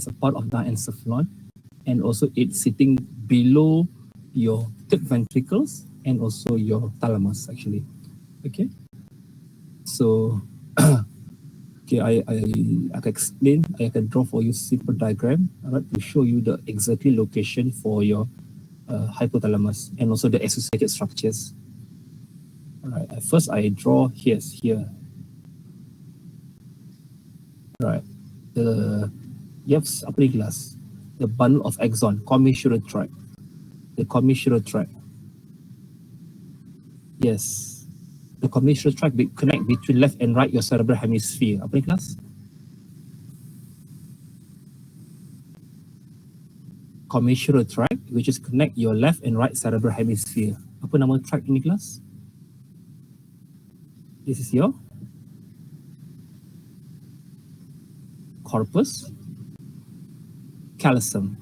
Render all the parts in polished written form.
It's a part of diencephalon, and also it's sitting below your third ventricles and also your thalamus actually. Okay, so okay, I can explain. I can draw for you simple diagram, all right, to show you the exactly location for your hypothalamus and also the associated structures. All right, first I draw here. Right, you have apa ni kelas? The bundle of axon, commissural tract. The commissural tract. Yes, the commissural tract connect between left and right your cerebral hemisphere. Apa ni kelas? Commissural tract, which is connect your left and right cerebral hemisphere. Apa nama tract ini kelas? This is your corpus callosum,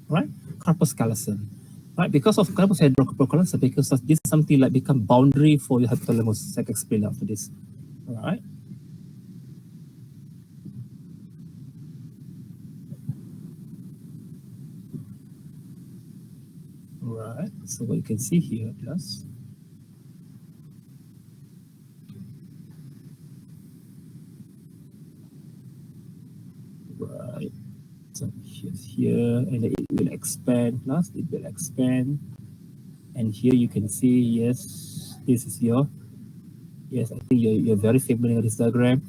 right? Corpus callosum, right? Because of corpus callosum, because this is something like become boundary for your hypothalamus. I can explain after this, right? Right. So what you can see here, plus. Right. So here's here, and it will expand, plus it will expand. And here you can see, yes, this is your, yes, I think you're very familiar with this diagram.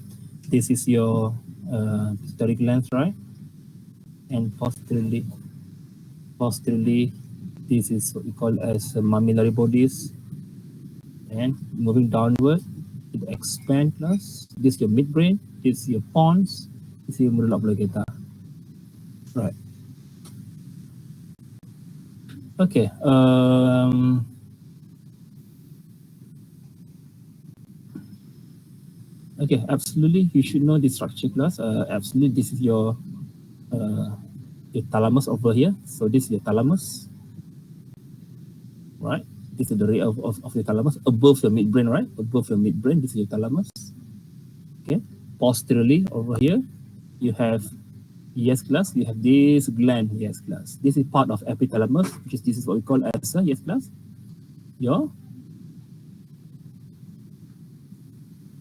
This is your pituitary gland, right? And posteriorly, this is what we call as mammillary bodies. And moving downward, it expands, plus this is your midbrain, this is your pons, this is your medulla oblongata. Right. Okay. Okay, absolutely. You should know the structure class. Absolutely, this is your thalamus over here. So this is your thalamus, right? This is the area of your thalamus above your midbrain, right? Above your midbrain, this is your thalamus. Okay. Posteriorly over here, you have, yes class, you have this gland, yes class. This is part of epithalamus, which is, this is what we call as a, yes class, your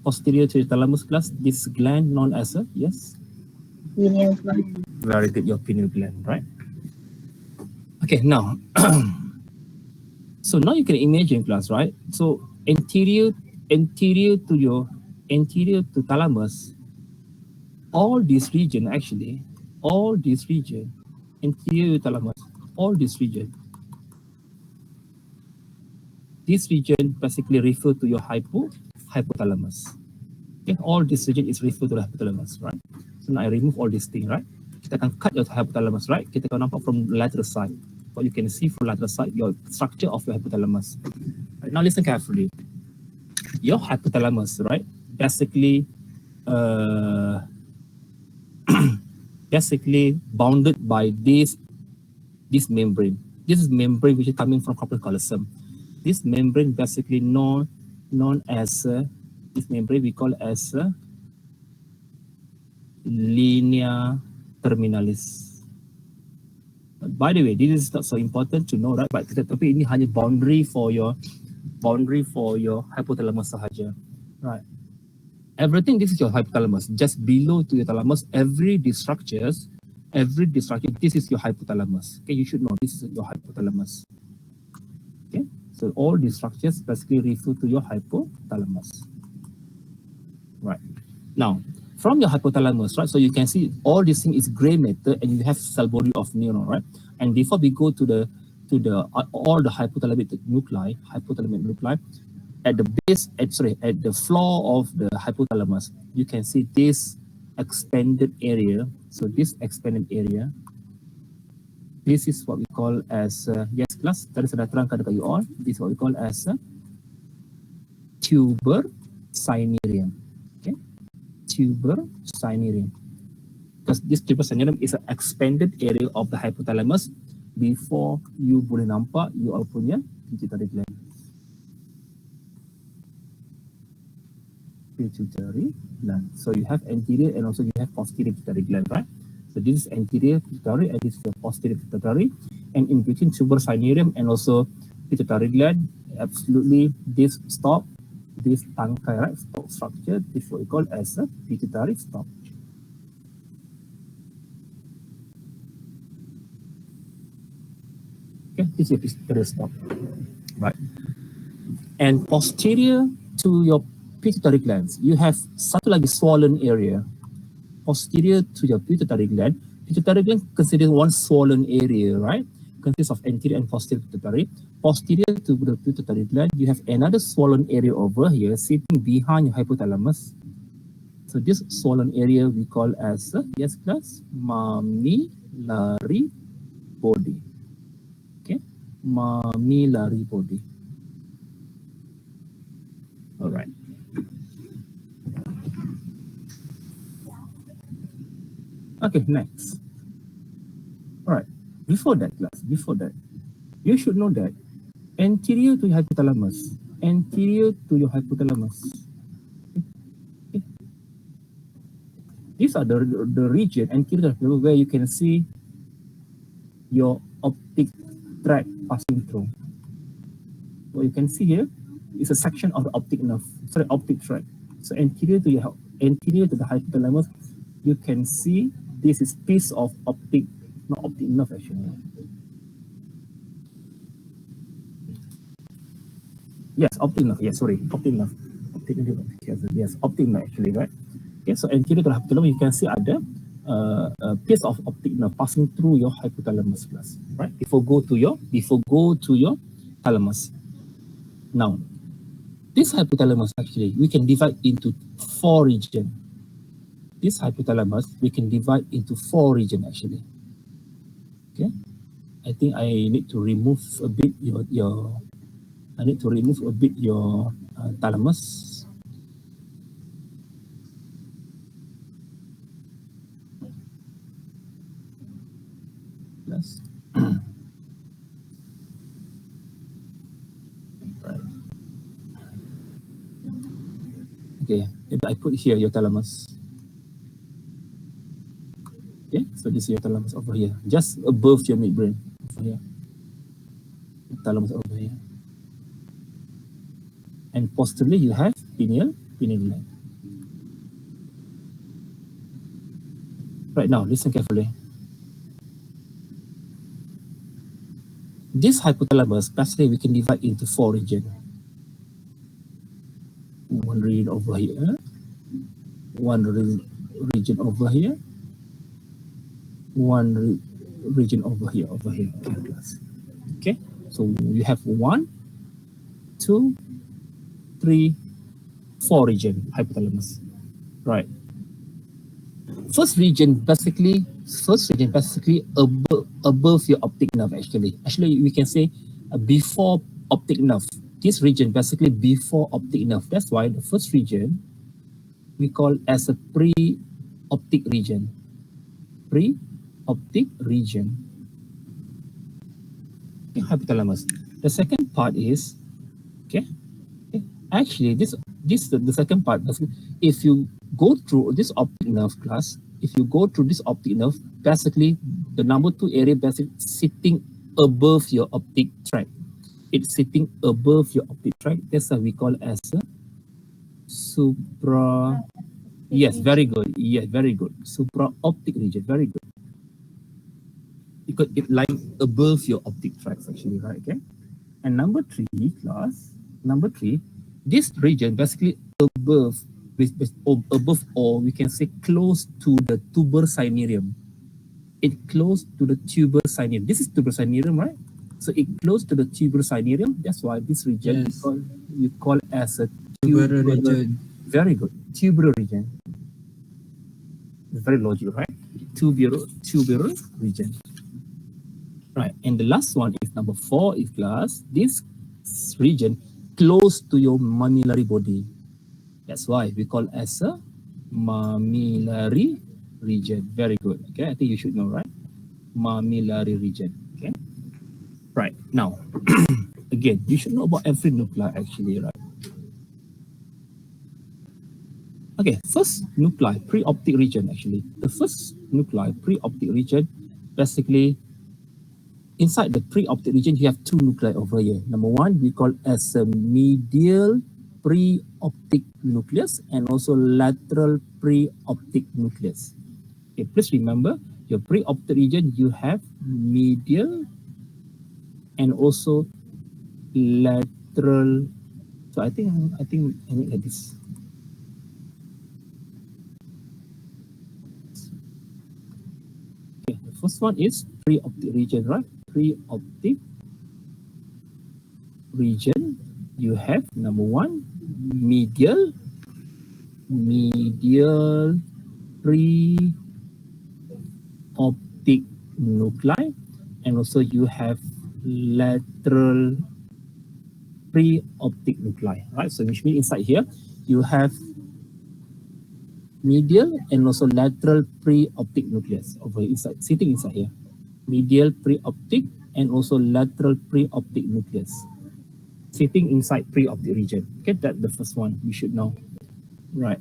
posterior to the thalamus class, this gland known as a, yes? Pineal gland. Very good, your pineal gland, right? Okay, now, so now you can imagine class, right? So anterior to thalamus, all this region actually, anterior to thalamus, all this region basically refer to your hypothalamus. Okay, all this region is referred to the hypothalamus, right? So now I remove all this thing, right? Kita akan cut your hypothalamus, right? Kita akan nampak from lateral side. What you can see from lateral side, your structure of your hypothalamus. Right, now listen carefully. Your hypothalamus, right? Basically, basically bounded by this membrane. This is membrane which is coming from corpus callosum. This membrane basically known as this membrane we call as linea terminalis. But by the way, this is not so important to know, right? But tapi ini hanya boundary for your hypothalamus sahaja, right? Everything, this is your hypothalamus. Just below to your thalamus, every structure, this is your hypothalamus. Okay, you should know this is your hypothalamus. Okay, so all these structures basically refer to your hypothalamus. Right. Now, from your hypothalamus, right, so you can see all this thing is gray matter and you have cell body of neuron, right? And before we go to all the hypothalamic nuclei, at the base, at the floor of the hypothalamus, you can see this expanded area. So this expanded area, this is what we call as, yes class, tadi saya dah terangkan dekat you all, this is what we call as tuber cinereum. Okay, tuber cinereum. Because this tuber cinereum is an expanded area of the hypothalamus before you boleh nampak you all punya pituitary gland. Pituitary gland. So you have anterior and also you have posterior pituitary gland, right? So this is anterior pituitary and this is the posterior pituitary. And in between tuberosinium and also pituitary gland, absolutely this stop, this tangkai, right, stop structure, this is what we call as a pituitary stop. Okay, this is your pituitary stop, right? And posterior to your pituitary glands, you have satu lagi swollen area. Posterior to your pituitary gland considered one swollen area, right? Consists of anterior and posterior pituitary. Posterior to the pituitary gland, you have another swollen area over here sitting behind your hypothalamus. So this swollen area we call as yes class mammillary body. Okay, mammillary body. All right. Okay, next. All right. Before that, you should know that anterior to your hypothalamus, okay. These are the region anterior where you can see your optic tract passing through. What you can see here is a section of the optic nerve, optic tract. So anterior to the hypothalamus, you can see this is piece of optic, not optic nerve actually. Yes, optic nerve. Yes, sorry, optic nerve. Yes, optic nerve actually, right? Okay, so anterior to the hypothalamus, you can see ada a piece of optic nerve passing through your hypothalamus class, right? Before go to your thalamus. Now, this hypothalamus actually we can divide into 4 regions. This hypothalamus we can divide into 4 regions actually. Okay, I think I need to remove a bit your thalamus. Yes. Right. Okay, if I put here your thalamus. Okay, so this is your thalamus over here, just above your midbrain over here. Thalamus over here. And posteriorly you have pineal gland. Right now, listen carefully. This hypothalamus, basically we can divide into 4 regions. One region over here, one region over here, one region over here, Okay, so you have 1, 2, 3, 4 region hypothalamus, right? First region basically above your optic nerve actually. Actually, we can say before optic nerve. This region basically before optic nerve. That's why the first region we call as a pre-optic region. Pre-optic region. Okay, hypothalamus. The second part is actually the second part. If you go through this optic nerve class, basically the number 2 area basically sitting above your optic tract. It's sitting above your optic tract. That's what we call as a supra. Yes, very good. Yes, very good. Supra-optic region, very good. Because it lies above your optic tracts actually, right? Okay. And number 3, this region basically above or we can say close to the tuberosinium. It close to the tuberosinium. This is tuberosinium, right? So it close to the tuberosinium. That's why this region you call as a tuberal region. Very good. Tuberal region. It's very logical, right? Tuberal region. Right. And the last one is number 4 is class. This region close to your mammillary body. That's why we call as a mammillary region. Very good. Okay, I think you should know, right? Mammillary region. Okay. Right. Now, again, you should know about every nuclei actually, right? Okay, first nuclei, pre-optic region actually. The first nuclei, pre-optic region, basically inside the pre-optic region, you have two nuclei over here. Number one, we call as a medial pre-optic nucleus and also lateral pre-optic nucleus. Okay, please remember your pre-optic region, you have medial and also lateral. So I think I need like this. Okay, the first one is pre-optic region, right? Pre-optic region, you have number one, medial pre-optic nuclei, and also you have lateral pre-optic nuclei, right? So which means inside here, you have medial and also lateral pre-optic nucleus over inside, sitting inside here. Medial pre-optic and also lateral pre-optic nucleus sitting inside pre-optic region. Okay, that's the first one you should know. Right.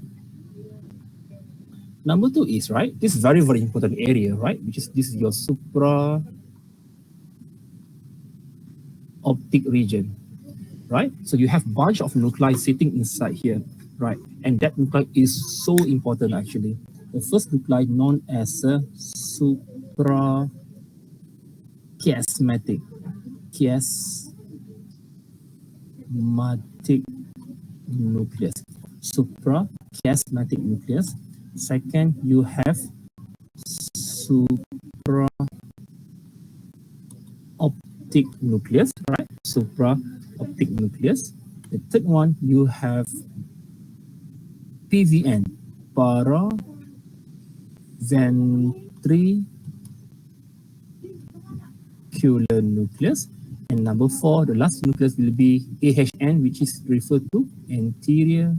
Number two is, right, this is very, very important area, right? Which is this is your supra-optic region, right? So you have bunch of nuclei sitting inside here, right? And that nuclei is so important actually. The first nuclei known as a suprachiasmatic nucleus. Suprachiasmatic nucleus. Second, you have supra-optic nucleus, right? Supra-optic nucleus. The third one, you have PVN, paraventricular nucleus. And number four, the last nucleus will be AHN, which is referred to anterior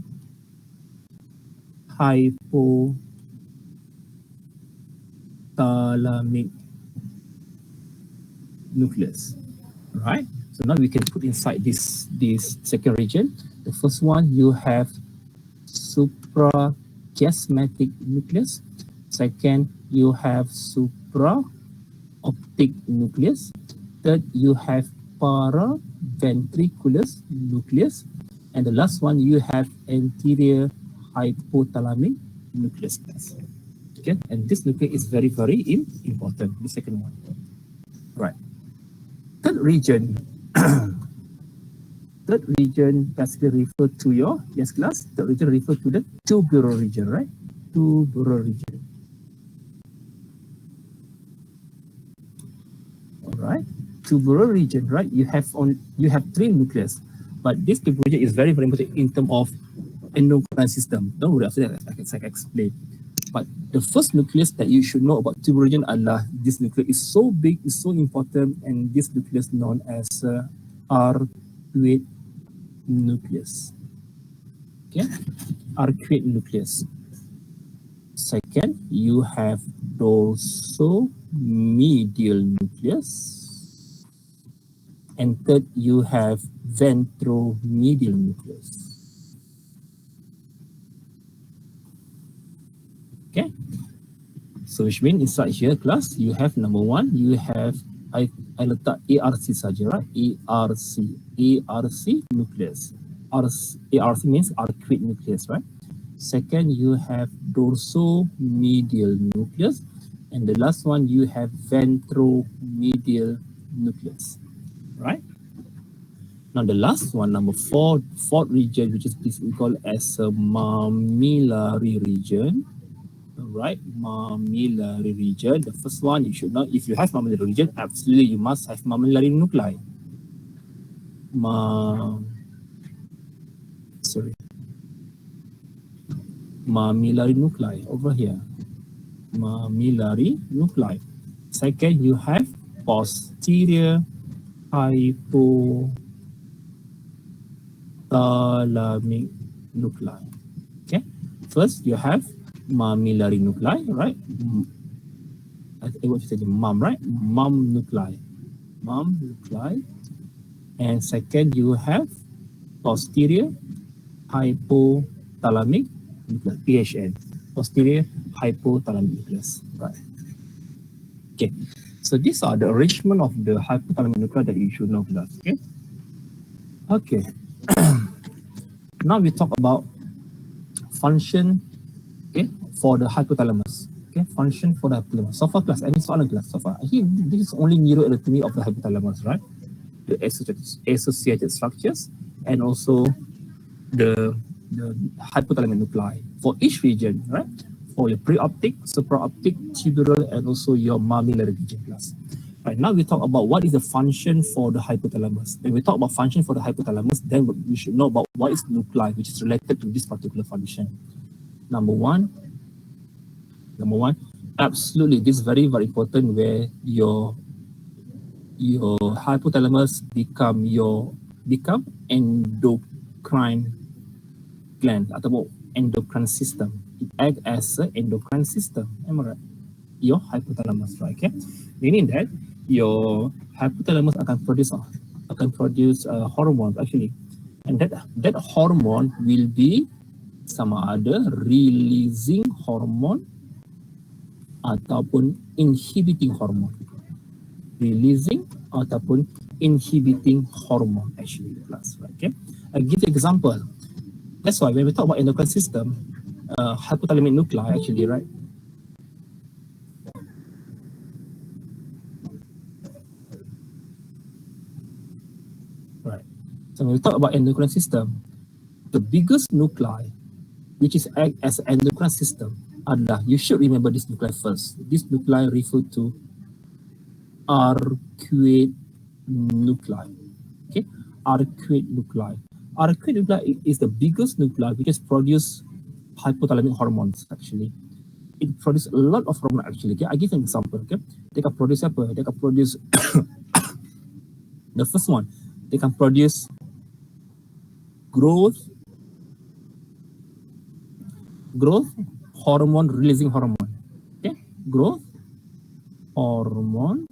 hypothalamic nucleus, right? So now we can put inside this second region. The first one, you have suprachiasmatic nucleus. Second, you have supra-optic nucleus. Third, you have paraventricular nucleus. And the last one, you have anterior hypothalamic nucleus. Okay, and this nucleus is very, very important, the second one. Right. Third region. Third region basically refer to your, yes class, third region refer to the tubular region, right? Tubular region. All right, tubular region, right? You have three nucleus, but this tubular region is very, very important in terms of endocrine system. Don't worry, after that I can explain. But the first nucleus that you should know about tubular region adalah this nucleus is so big, is so important, and this nucleus known as arcuate nucleus. Okay, arcuate nucleus. Second, you have dorsomedial nucleus. And third, you have ventromedial nucleus. Okay, so which means inside here class, you have number one, you have, I letak ARC saja, right? ARC nucleus. ARC means arcuate nucleus, right? Second, you have dorsomedial nucleus. And the last one, you have ventromedial nucleus, right? Now the last one, number four, fourth region, which is this we call as a mammillary region. Right, mammillary region. The first one you should know, if you have mammillary region, absolutely you must have mammillary nuclei. Mammillary nuclei over here. Mammillary nuclei. Second, you have posterior hypothalamic nuclei. Okay, first you have mammillary nuclei, right? I want to say the mum, right? Mum nuclei. And second, you have posterior hypothalamic nucleus, PHN, posterior hypothalamic nucleus. Right. Okay. So these are the arrangement of the hypothalamic nucleus that you should know, class. Okay. Okay. Now we talk about function, okay, for the hypothalamus. Okay, function for the hypothalamus. So far, class, any soalan class so far? Here, this is only neuroanatomy of the hypothalamus, right? The associated structures and also the hypothalamic nuclei for each region, right? For your preoptic, supraoptic, tuberal, and also your mammillary region, class. Right, now we talk about what is the function for the hypothalamus. When we talk about function for the hypothalamus, then we should know about what is nuclei, which is related to this particular function. Number one, absolutely, this is very, very important where your hypothalamus become endocrine gland atau endocrine system. It acts as an endocrine system. Am I right? Your hypothalamus, right? Okay, meaning that your hypothalamus akan produce hormones actually, and that hormone will be sama ada releasing hormone ataupun inhibiting hormone. Releasing ataupun inhibiting hormone actually, class. Right? Okay, I give you example. That's why when we talk about endocrine system, hypothalamic nuclei actually, right? Right. So when we talk about endocrine system, the biggest nuclei, which is act as an endocrine system, adalah, you should remember this nuclei first. This nuclei refer to arcuate nuclei. Okay, arcuate nuclei. Arcuate nuclei is the biggest nuclei which is produce hypothalamic hormones actually. It produces a lot of hormone actually. Okay, I give an example. Okay, they can produce apa? They can produce the first one. They can produce growth hormone releasing hormone. Okay, growth hormone.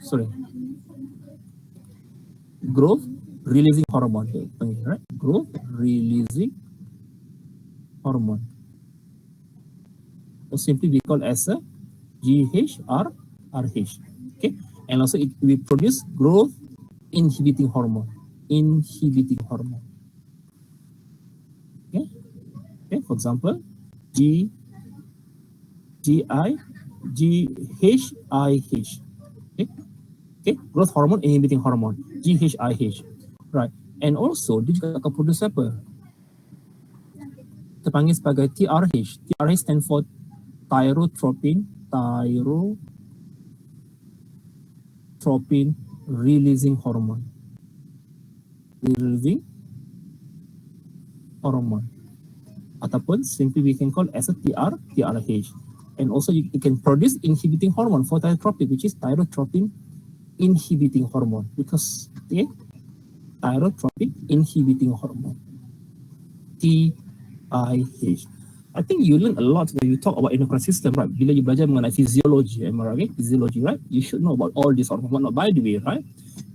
Sorry. Growth releasing hormone. Okay, right? Growth releasing hormone. Or simply we call as a GHRH. Okay, and also it will produce growth inhibiting hormone. Okay, okay. For example, GHIH. Okay, okay. Growth hormone inhibiting hormone. GHIH. Right. And also dia juga akan produce apa? Terpanggil sebagai TRH. TRH stand for thyrotropin releasing hormone. Ataupun simply we can call as a TRH. And also you can produce inhibiting hormone for thyrotropin, which is thyrotropin inhibiting hormone, because okay, thyrotropin inhibiting hormone, TIH. I think you learn a lot when you talk about endocrine system, right? Bila you belajar mengenai physiology, am I right? Physiology, right? You should know about all these hormones. By the way, right?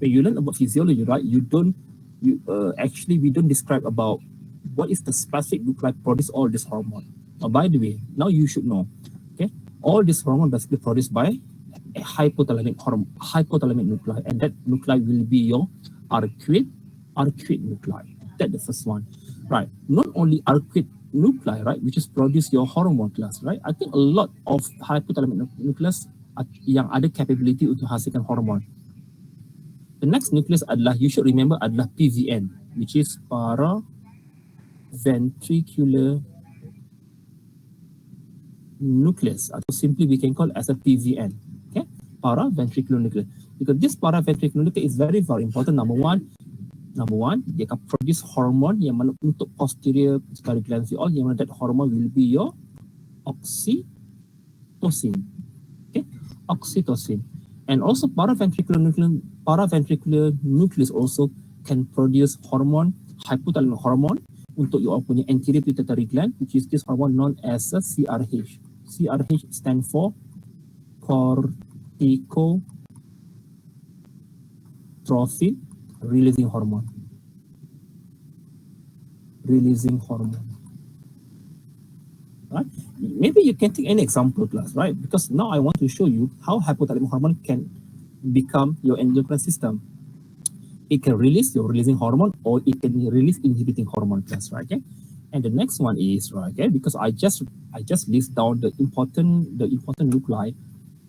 When you learn about physiology, right? Actually we don't describe about what is the specific nuclei produce all this hormone. By the way, now you should know. Okay, all this hormone basically produced by a hypothalamic nuclei, and that nuclei will be your arcuate nuclei. That's the first one, right? Not only arcuate nuclei, right, which is produce your hormone, class, right? I think a lot of hypothalamic nucleus yang ada capability untuk hasilkan hormone. The next nucleus adalah, you should remember, adalah PVN, which is paraventricular nucleus, atau simply we can call as a PVN. Okay, paraventricular nucleus. Because this paraventricular nucleus is very, very important. Number one, dia akan produce hormone yang mana untuk posterior pituitary gland, all yang mana that hormone will be your oxytocin. Okay, oxytocin. And also paraventricular nucleus also can produce hormone, hypothalamic hormone untuk your punya anterior pituitary gland, which is this hormone known as a CRH. CRH stand for corticotrophin releasing hormone. releasing hormone. Right? Maybe you can take any example, class, right? Because now I want to show you how hypothalamic hormone can become your endocrine system. It can release your releasing hormone, or it can release inhibiting hormone, class, right? Okay. And the next one is, right, okay, because I just list down the important nuclei,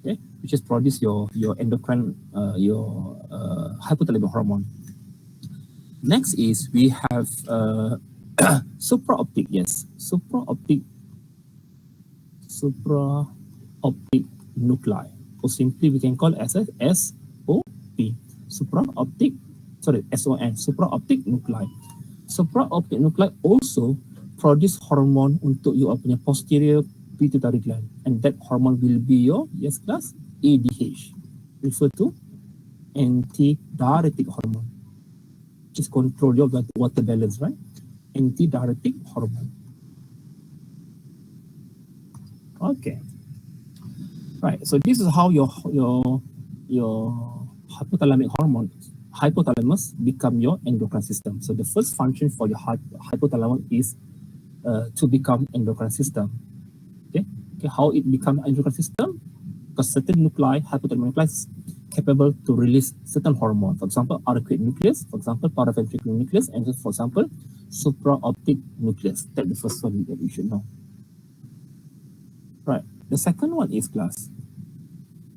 okay, which is produce your endocrine hypothalamic hormone. Next is we have supraoptic, yes, supraoptic nuclei, or simply we can call it as a SOP, supraoptic, sorry, SON, supraoptic nuclei. Supraoptic nuclei also produce hormone untuk your punya posterior pituitary gland, and that hormone will be your, yes class, ADH, refer to antidiuretic hormone, which is control your water balance, right? Antidiuretic hormone. Okay. Right. So this is how your hypothalamic hormone, hypothalamus, become your endocrine system. So the first function for your hypothalamus is to become endocrine system. Okay. Okay. How it become endocrine system? Because certain nuclei, hypothalamic nuclei, is capable to release certain hormone. For example, arcuate nucleus. For example, paraventricular nucleus, and for example, supraoptic nucleus. That's the first one that you should know. Right. The second one is, class,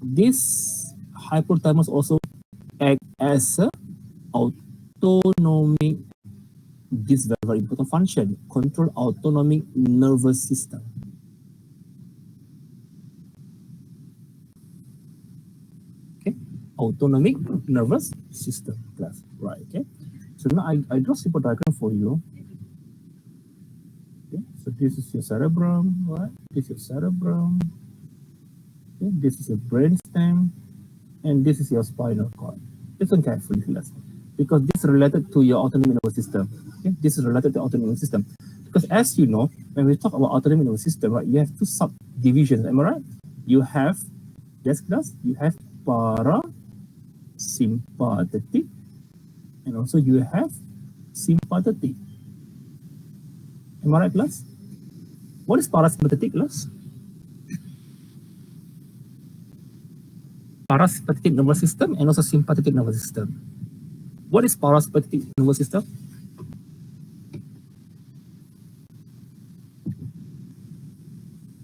this hypothalamus also act as a autonomic, this very, very important function, control autonomic nervous system. Okay, autonomic nervous system, class, right? Okay, so now I draw simple diagram for you. Okay, so this is your cerebrum, right? This is your cerebrum. Okay, this is your brainstem, and this is your spinal cord. Listen carefully, class, because this is related to your autonomic nervous system. Okay, this is related to autonomic nervous system, because as you know, when we talk about autonomic nervous system, right, you have two subdivisions. Am I right? You have, yes, class, you have parasympathetic, and also you have sympathetic. Am I right, class? What is parasympathetic, class? Parasympathetic nervous system and also sympathetic nervous system. What is parasympathetic nervous system?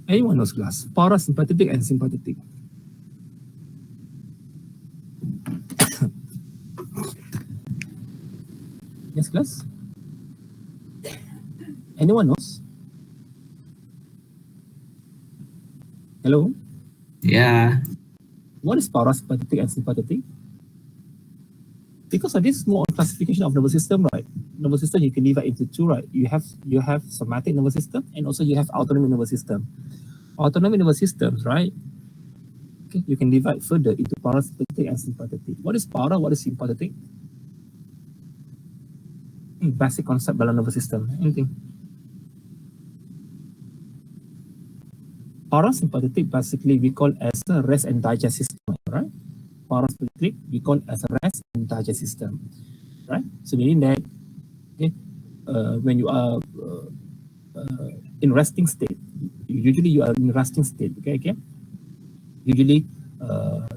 Anyone knows, class? Parasympathetic and sympathetic. Yes, class? Anyone knows? Hello? Yeah. What is parasympathetic and sympathetic? Because of this more classification of nervous system, right? Nervous system you can divide into two, right? You have somatic nervous system, and also you have autonomic nervous system. Autonomic nervous systems, right? Okay, you can divide further into parasympathetic and sympathetic. What is para? What is sympathetic? Basic concept dalam nervous system. Anything? Parasympathetic basically we call as a rest and digest system, right? Parasympathetic we call as a rest and digest system, right? So meaning that, okay, when you are in resting state, usually you are in resting state, okay? Usually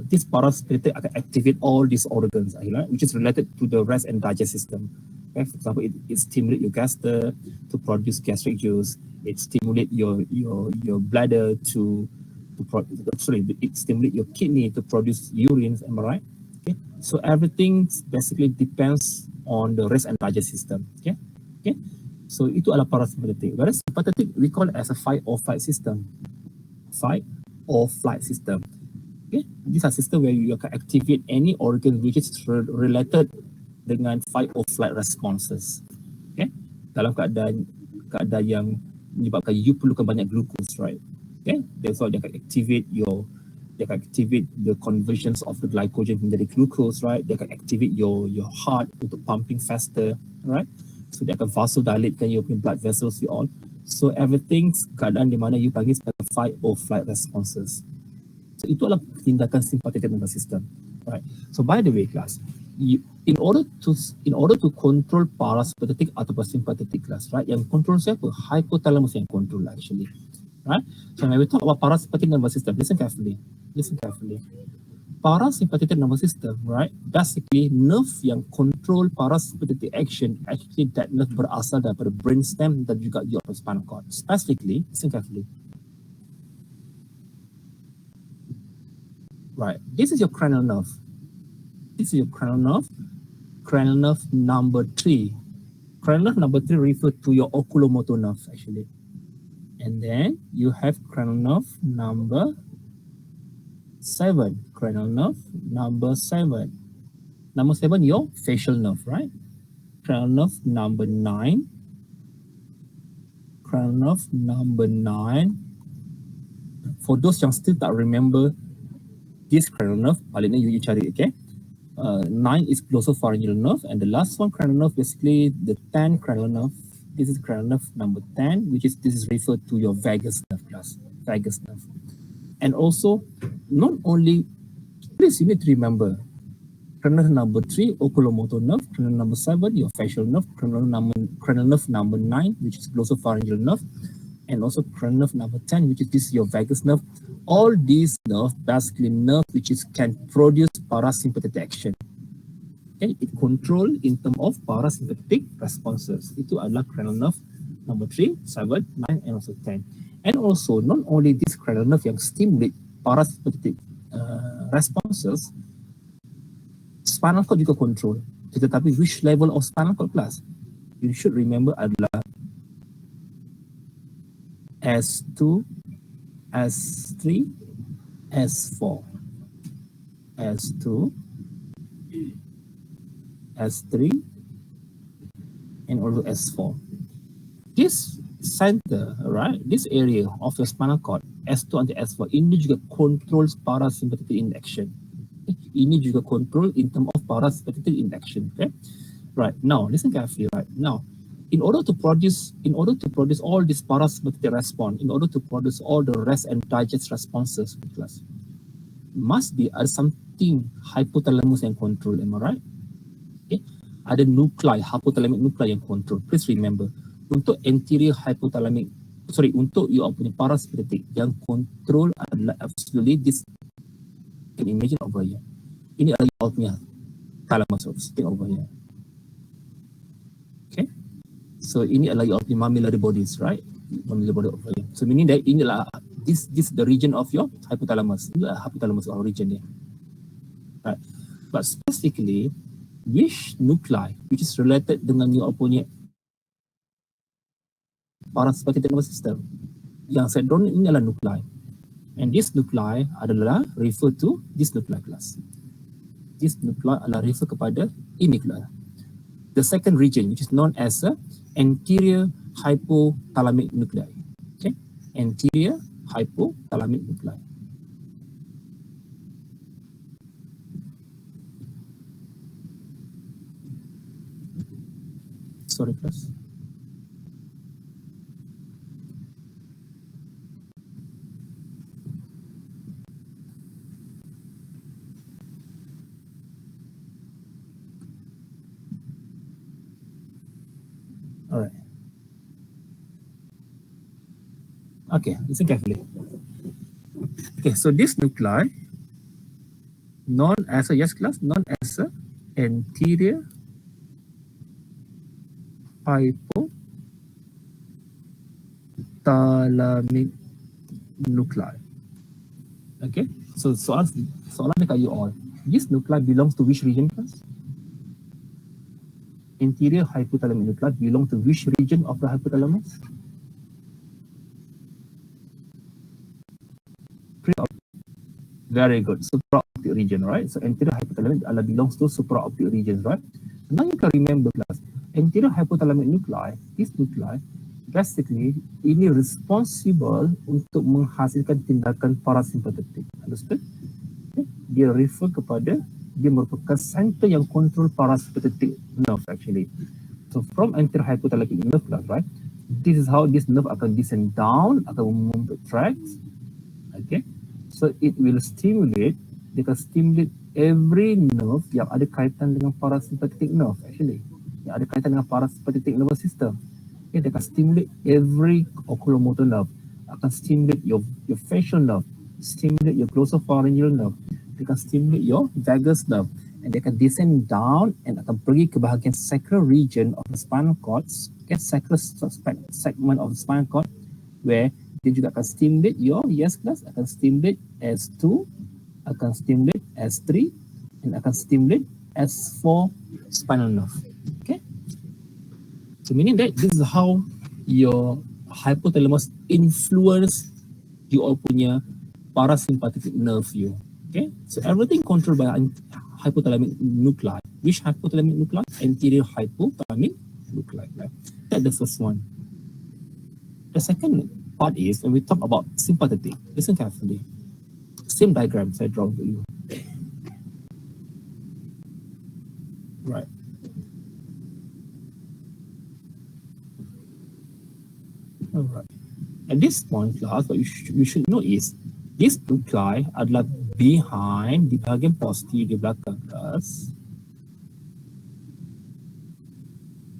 this parasympathetic can activate all these organs, right? Which is related to the rest and digest system. Okay? For example, it stimulates your gaster to produce gastric juice. It stimulates your bladder it stimulates your kidney to produce urine. Am I right? Okay. So everything basically depends on the rest and digest system. Okay. Okay. So itu adalah parasympathetic. Whereas sympathetic we call it as a fight or flight system. Fight or flight system. Okay. These are system where you can activate any organ which is related dengan fight or flight responses. Okay. Dalam keadaan yang menyebabkan you perlukan banyak glucose, right? Okay, that's why they can activate the conversions of the glycogen menjadi glucose, right? They can activate your heart untuk pumping faster, right? So they can vasodilatekan your blood vessels, you all. So everything keadaan di mana you panggil sebagai fight or flight responses. So itu adalah tindakan sympathetic nervous system, right? So by the way, class, in order to control parasympathetic atau sympathetic class, right? Yang control siapa? Hypothalamus yang control actually, right? So when we talk about parasympathetic nervous system, listen carefully. Parasympathetic nervous system, right? Basically, nerve yang control parasympathetic action, actually that nerve berasal daripada brainstem dan juga your spinal cord. Specifically, listen carefully. Right, this is your cranial nerve. Cranial nerve number 3. Cranial nerve number 3 refers to your oculomotor nerve actually. And then you have cranial nerve number 7. Cranial nerve number 7. Number 7, your facial nerve, right? Cranial nerve number 9. Cranial nerve number 9. For those yang still tak remember this cranial nerve, paling you cari, okay? 9 is glossopharyngeal nerve, and the last one cranial nerve, basically the 10 cranial nerve. This is cranial nerve number 10, this is referred to your vagus nerve class, vagus nerve. And also, not only, please you need to remember, cranial nerve number 3, oculomotor nerve, cranial number 7, your facial nerve, cranial nerve number 9, which is glossopharyngeal nerve, and also cranial nerve number 10, which is this your vagus nerve. All these nerves, basically nerve which can produce parasympathetic action. Okay, it control in terms of parasympathetic responses. Itu adalah cranial nerve number 3, 7, 9, and also 10. And also, not only this cranial nerve yang stimulate parasympathetic responses, spinal cord juga control. Tetapi which level of spinal cord class? You should remember adalah S2, S3, S4, S2, S3, and also S4. This center, right, this area of your spinal cord, S2 and S4, ini juga controls parasympathetic action. Ini juga control in terms of parasympathetic action. Okay, right now listen carefully. Right now, in order to produce all this parasympathetic response, in order to produce all the rest and digest responses, must be something hypothalamus yang control, am I right? Okay, ada nuclei, hypothalamic nuclei yang control. Please remember, untuk anterior hypothalamic, untuk your punya parasympathetic yang control adalah absolutely this. You can imagine over here. Ini adalah your punya thalamus sitting over here. Okay. So ini adalah your mammillary bodies, right? Mammillary body over here. So meaning that inilah this the region of your hypothalamus. Inilah hypothalamus origin dia. Right. But specifically, which nuclei which is related dengan your punya parasympathetic nervous system? Yang saya draw ini adalah nuclei. And this nuclei adalah refer to this nuclei class. This nuclei adalah refer kepada ini nuclei. The second region, which is known as anterior hypothalamic nuclei. Okay, anterior hypothalamic nuclei. Sorry, class. All right. Okay, listen carefully. Okay, so this nuclei, known as a anterior hypothalamic nuclei. Okay, so soalan dekat you all. This nuclei belongs to which region, class? Anterior hypothalamic nuclei belong to which region of the hypothalamus? Very good, supraoptic region, right? So anterior hypothalamic belongs to supraoptic region, right? Now you can remember, class, anterior hypothalamic nuclei, this nuclei, basically ini responsible untuk menghasilkan tindakan parasympathetic. Understood? Okay. Dia refer kepada, dia merupakan center yang control parasympathetic nerve actually. So from anterior hypothalamic nerve, right? This is how this nerve akan descend down, akan move the tracks. Okay. So it will stimulate, they can stimulate every nerve yang ada kaitan dengan parasympathetic nerve actually, yang ada kaitan dengan parasympathetic nervous system. Okay, dia akan stimulate every oculomotor nerve, akan stimulate your facial nerve, stimulate your glossopharyngeal nerve, dia akan stimulate your vagus nerve, and dia akan descend down and akan pergi ke bahagian sacral region of the spinal cord, okay, sacral segment of the spinal cord, where dia juga akan stimulate your akan stimulate S2, akan stimulate S3, and akan stimulate S4 spinal nerve. Okay, so meaning that this is how your hypothalamus influence your punya parasympathetic nerve you. Okay, so everything controlled by hypothalamic nuclei. Which hypothalamic nuclei? Anterior hypothalamic nuclei. Right? That's the first one. The second part is when we talk about sympathetic. Listen carefully. Same diagram I draw to you. Right. All right. At this point, class, what you should know is this nuclei adalah behind di bahagian posterior di belakang kelas.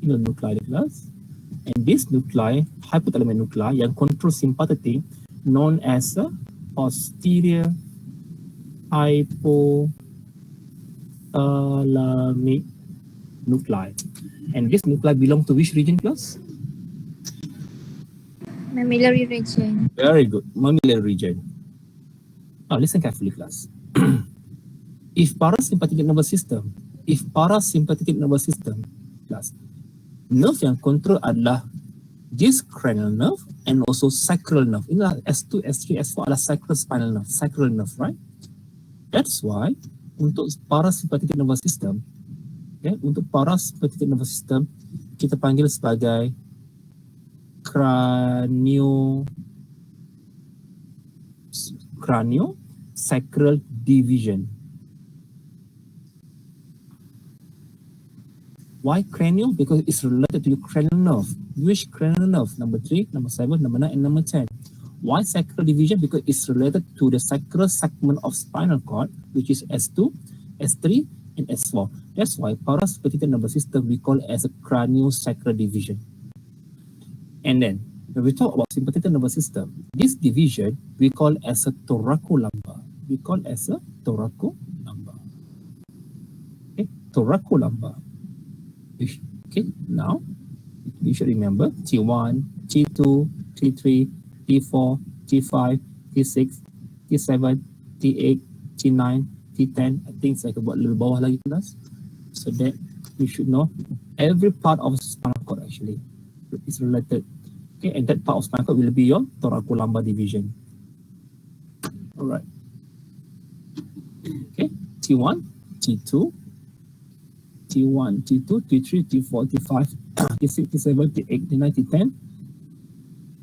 Ini nuclei di kelas. And this nuclei, hypothalamic nuclei yang control sympathetic, known as a posterior hypothalamic nuclei. And this nuclei belong to which region, class? Mammillary region. Very good, mammillary region. Now listen carefully, class. If parasympathetic nervous system, class, nerve yang control adalah this cranial nerve and also sacral nerve. Inilah S2, S3, S4 adalah sacral nerve, right? That's why untuk parasympathetic nervous system, okay, untuk parasympathetic nervous system kita panggil sebagai craniosacral division. Why cranial? Because it's related to your cranial nerve. Which cranial nerve? Number 3, number 7, number 9, and number 10. Why sacral division? Because it's related to the sacral segment of spinal cord, which is S2, S3, and S4. That's why parasympathetic nervous system we call as a craniosacral division. And then when we talk about sympathetic nervous system, this division we call as a thoracolumbar. Okay, thoracolumbar. Okay, now you should remember T1, T2, T3, T4, T5, T6, T7, T8, T9, T10. I think saya akan buat lebih bawah lagi kelas, so that you should know every part of spinal cord actually is related. Okay, and that part of spinal cord will be your thoracolumbar division. All right. Okay, T1, T2, T1, T2, T3, T4, T5, T6, T7, T8, T9, T10,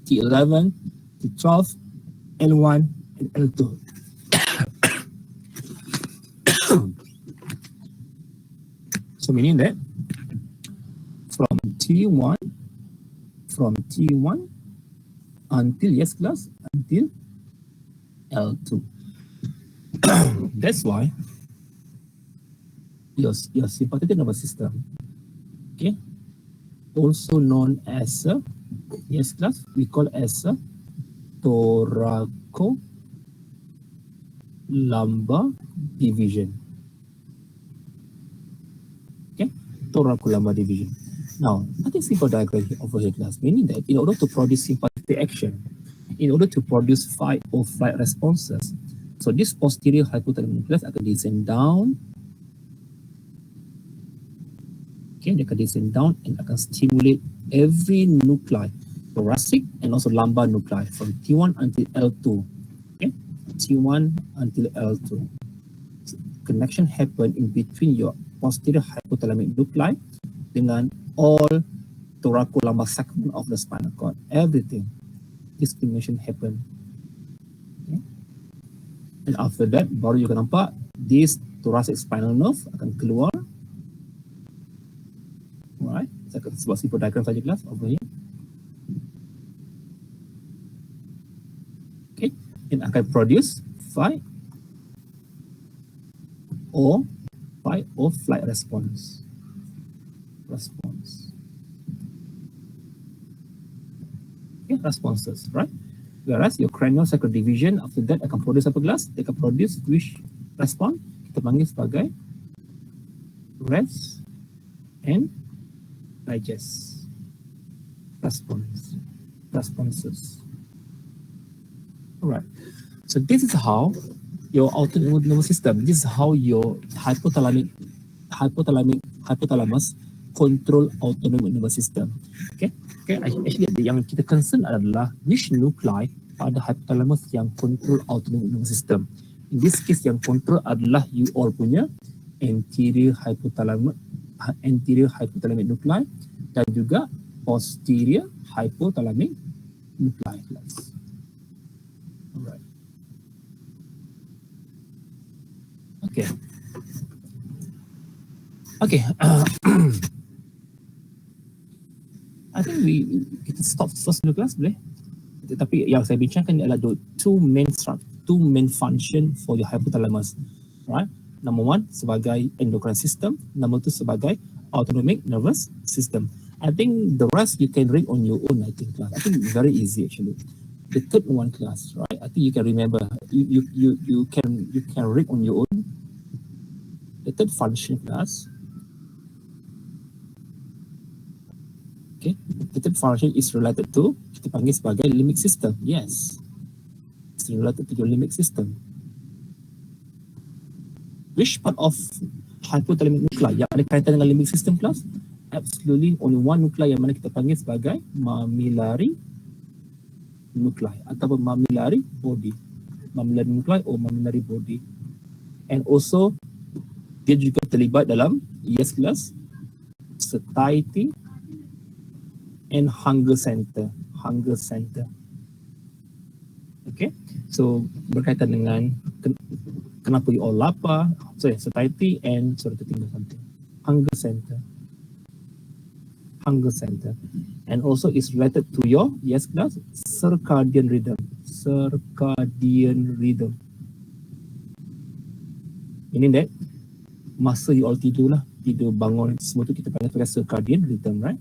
T11, T12, L1, and L2. So meaning that from T1 until until L2. That's why your sympathetic nervous system, okay, also known as a we call as a thoracolumbar division. Okay, thoracolumbar division. Now, I think simple diagram over here, class, meaning that in order to produce sympathetic action, in order to produce fight or flight responses, so this posterior hypothalamic nucleus akan descend down. Okay, dia akan descend down and akan stimulate every nuclei, thoracic and also lumbar nuclei from T1 until L2. Okay, T1 until L2. So, connection happen in between your posterior hypothalamic nuclei dengan all thoracolumbar segment of the spinal cord. Everything, this connection happen. Okay. And after that, baru you akan nampak this thoracic spinal nerve akan keluar. Alright, saya akan buat simple diagram saja, kelas, over here. Okay, and akan produce fight or fight or flight response. Okay, responses, right? Whereas your cranial sacral division after that akan produce apa kelas? Dia akan produce which response? Kita panggil sebagai rest and digest responses. Alright. So this is how your autonomic nervous system, this is how your hypothalamus control autonomic nervous system. Okay. Actually yang kita concern adalah which nuclei pada hypothalamus yang control autonomic nervous system. In this case yang control adalah you all punya anterior hypothalamic nuclei dan juga posterior hypothalamic nuclei. Alright. Okay. I think kita stop first dulu kelas boleh. Tapi yang saya bincangkan adalah two main function for your hypothalamus, right? Number one sebagai endocrine system, number two sebagai autonomic nervous system. I think the rest you can read on your own. I think very easy actually. The third one class, right? I think you can remember. You can read on your own. The third function class. Okay, the third function is related to kita panggil sebagai limbic system. Yes, it's related to your limbic system. Which part of hypothalamic nuclei yang ada kaitan dengan limbic system class? Absolutely only one nuclei yang mana kita panggil sebagai mammillary nuclei ataupun mammillary body. Mammillary nuclei or mammillary body. And also dia juga terlibat dalam class satiety and hunger center. Okay, so berkaitan dengan kenapa you all lapar, satiety and tertinggal something. Hunger center, and also is related to your class circadian rhythm. Meaning that masa you all tidur bangun semua tu kita panggil sebagai circadian rhythm, right?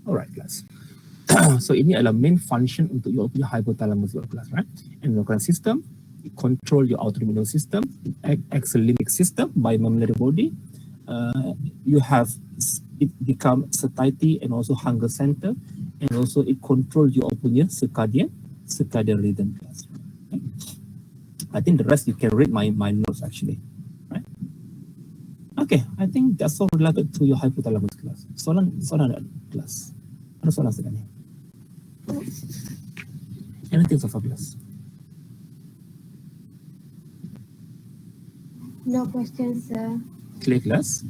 Alright class. So ini adalah main function untuk your hypothalamus class, right? Endocrine system, it control your autonomic nervous system, acts a limbic system by mammillary body. You have it become satiety and also hunger center, and also it control your punya circadian rhythm class. Okay? I think the rest you can read my notes actually, right? Okay, I think that's all related to your hypothalamus class. Soalan class. Ada soalan sekarang ni? Anything so fabulous? No questions, sir. Clear class?